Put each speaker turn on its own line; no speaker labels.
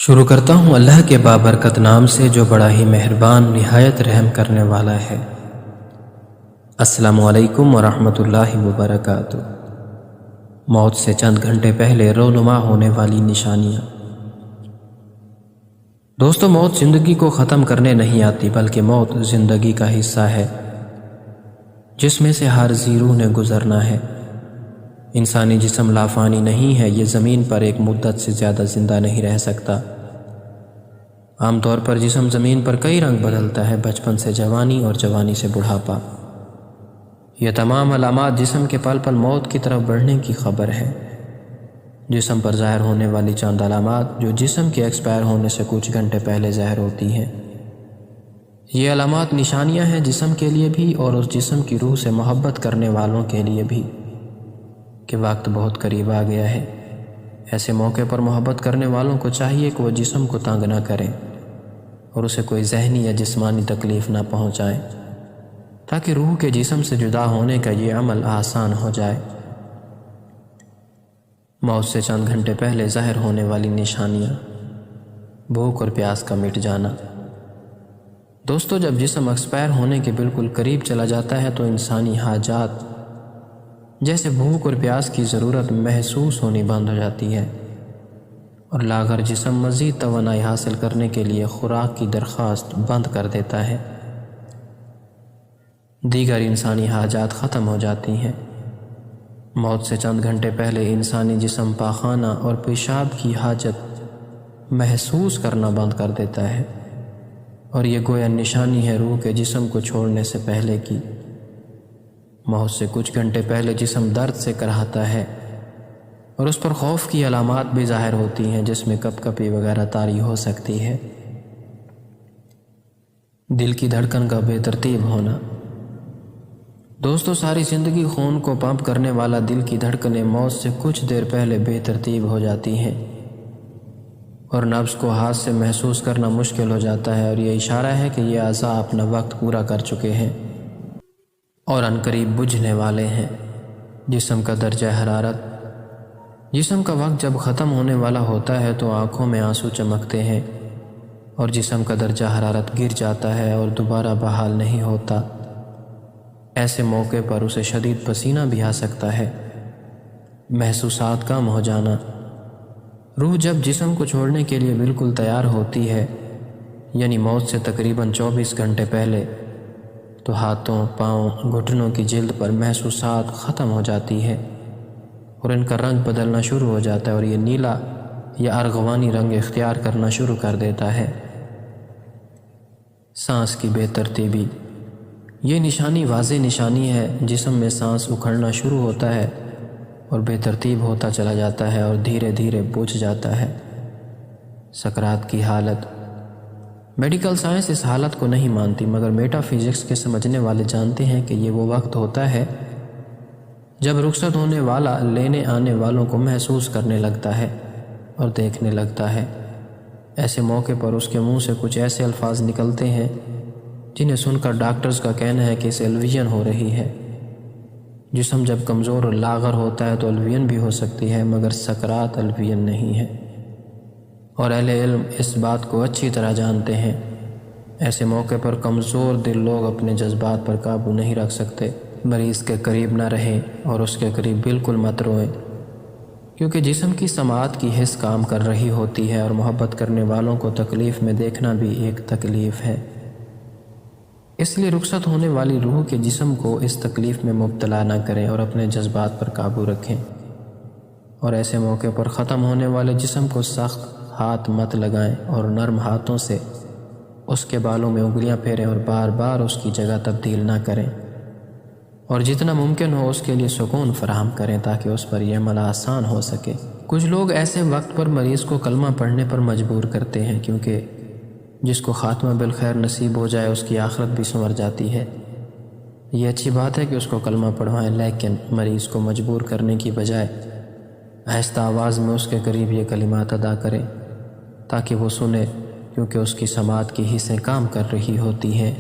شروع کرتا ہوں اللہ کے بابرکت نام سے جو بڑا ہی مہربان نہایت رحم کرنے والا ہے۔ السلام علیکم ورحمۃ اللہ وبرکاتہ۔ موت سے چند گھنٹے پہلے رونما ہونے والی نشانیاں۔ دوستو، موت زندگی کو ختم کرنے نہیں آتی، بلکہ موت زندگی کا حصہ ہے جس میں سے ہر روح نے گزرنا ہے۔ انسانی جسم لافانی نہیں ہے، یہ زمین پر ایک مدت سے زیادہ زندہ نہیں رہ سکتا۔ عام طور پر جسم زمین پر کئی رنگ بدلتا ہے، بچپن سے جوانی اور جوانی سے بڑھاپا۔ یہ تمام علامات جسم کے پل پل موت کی طرف بڑھنے کی خبر ہے۔ جسم پر ظاہر ہونے والی چند علامات جو جسم کے ایکسپائر ہونے سے کچھ گھنٹے پہلے ظاہر ہوتی ہیں، یہ علامات نشانیاں ہیں جسم کے لیے بھی اور اس جسم کی روح سے محبت کرنے والوں کے لیے بھی کہ وقت بہت قریب آ گیا ہے۔ ایسے موقع پر محبت کرنے والوں کو چاہیے کہ وہ جسم کو تنگ نہ کریں اور اسے کوئی ذہنی یا جسمانی تکلیف نہ پہنچائیں، تاکہ روح کے جسم سے جدا ہونے کا یہ عمل آسان ہو جائے۔ موت سے چند گھنٹے پہلے ظاہر ہونے والی نشانیاں: بھوک اور پیاس کا مٹ جانا۔ دوستو، جب جسم ایکسپائر ہونے کے بالکل قریب چلا جاتا ہے تو انسانی حاجات جیسے بھوک اور پیاس کی ضرورت محسوس ہونی بند ہو جاتی ہے اور لاغر جسم مزید توانائی حاصل کرنے کے لیے خوراک کی درخواست بند کر دیتا ہے۔ دیگر انسانی حاجات ختم ہو جاتی ہیں۔ موت سے چند گھنٹے پہلے انسانی جسم پاخانہ اور پیشاب کی حاجت محسوس کرنا بند کر دیتا ہے، اور یہ گویا نشانی ہے روح کے جسم کو چھوڑنے سے پہلے کی۔ موت سے کچھ گھنٹے پہلے جسم درد سے کراہتا ہے اور اس پر خوف کی علامات بھی ظاہر ہوتی ہیں، جس میں کپ کپی وغیرہ طاری ہو سکتی ہے۔ دل کی دھڑکن کا بے ترتیب ہونا۔ دوستو، ساری زندگی خون کو پمپ کرنے والا دل کی دھڑکنیں موت سے کچھ دیر پہلے بے ترتیب ہو جاتی ہیں اور نبض کو ہاتھ سے محسوس کرنا مشکل ہو جاتا ہے، اور یہ اشارہ ہے کہ یہ اعضاء اپنا وقت پورا کر چکے ہیں اور عنقریب بجھنے والے ہیں۔ جسم کا درجہ حرارت۔ جسم کا وقت جب ختم ہونے والا ہوتا ہے تو آنکھوں میں آنسو چمکتے ہیں اور جسم کا درجہ حرارت گر جاتا ہے اور دوبارہ بحال نہیں ہوتا۔ ایسے موقع پر اسے شدید پسینہ بھی آ سکتا ہے۔ محسوسات کم ہو جانا۔ روح جب جسم کو چھوڑنے کے لیے بالکل تیار ہوتی ہے، یعنی موت سے تقریباً 24 گھنٹے پہلے، تو ہاتھوں، پاؤں، گھٹنوں کی جلد پر محسوسات ختم ہو جاتی ہے اور ان کا رنگ بدلنا شروع ہو جاتا ہے اور یہ نیلا یا ارغوانی رنگ اختیار کرنا شروع کر دیتا ہے۔ سانس کی بے ترتیبی۔ یہ نشانی واضح نشانی ہے، جسم میں سانس اکھڑنا شروع ہوتا ہے اور بے ترتیب ہوتا چلا جاتا ہے اور دھیرے دھیرے بجھ جاتا ہے۔ سکرات کی حالت۔ میڈیکل سائنس اس حالت کو نہیں مانتی، مگر میٹا فزکس کے سمجھنے والے جانتے ہیں کہ یہ وہ وقت ہوتا ہے جب رخصت ہونے والا لینے آنے والوں کو محسوس کرنے لگتا ہے اور دیکھنے لگتا ہے۔ ایسے موقع پر اس کے منہ سے کچھ ایسے الفاظ نکلتے ہیں جنہیں سن کر ڈاکٹرز کا کہنا ہے کہ اسے الویژن ہو رہی ہے۔ جسم جب کمزور اور لاغر ہوتا ہے تو الویژن بھی ہو سکتی ہے، مگر سکرات الویژن نہیں ہے، اور اہل علم اس بات کو اچھی طرح جانتے ہیں۔ ایسے موقع پر کمزور دل لوگ اپنے جذبات پر قابو نہیں رکھ سکتے۔ مریض کے قریب نہ رہیں اور اس کے قریب بالکل مت روئیں، کیونکہ جسم کی سماعت کی حس کام کر رہی ہوتی ہے اور محبت کرنے والوں کو تکلیف میں دیکھنا بھی ایک تکلیف ہے۔ اس لیے رخصت ہونے والی روح کے جسم کو اس تکلیف میں مبتلا نہ کریں اور اپنے جذبات پر قابو رکھیں، اور ایسے موقع پر ختم ہونے والے جسم کو سخت ہاتھ مت لگائیں اور نرم ہاتھوں سے اس کے بالوں میں انگلیاں پھیریں اور بار بار اس کی جگہ تبدیل نہ کریں، اور جتنا ممکن ہو اس کے لیے سکون فراہم کریں تاکہ اس پر یہ عمل آسان ہو سکے۔ کچھ لوگ ایسے وقت پر مریض کو کلمہ پڑھنے پر مجبور کرتے ہیں، کیونکہ جس کو خاتمہ بالخیر نصیب ہو جائے اس کی آخرت بھی سنور جاتی ہے۔ یہ اچھی بات ہے کہ اس کو کلمہ پڑھوائیں، لیکن مریض کو مجبور کرنے کی بجائے آہستہ آواز میں اس کے قریب یہ کلمات ادا کریں تاکہ وہ سنے، کیونکہ اس کی سماعت کی حصیں کام کر رہی ہوتی ہیں۔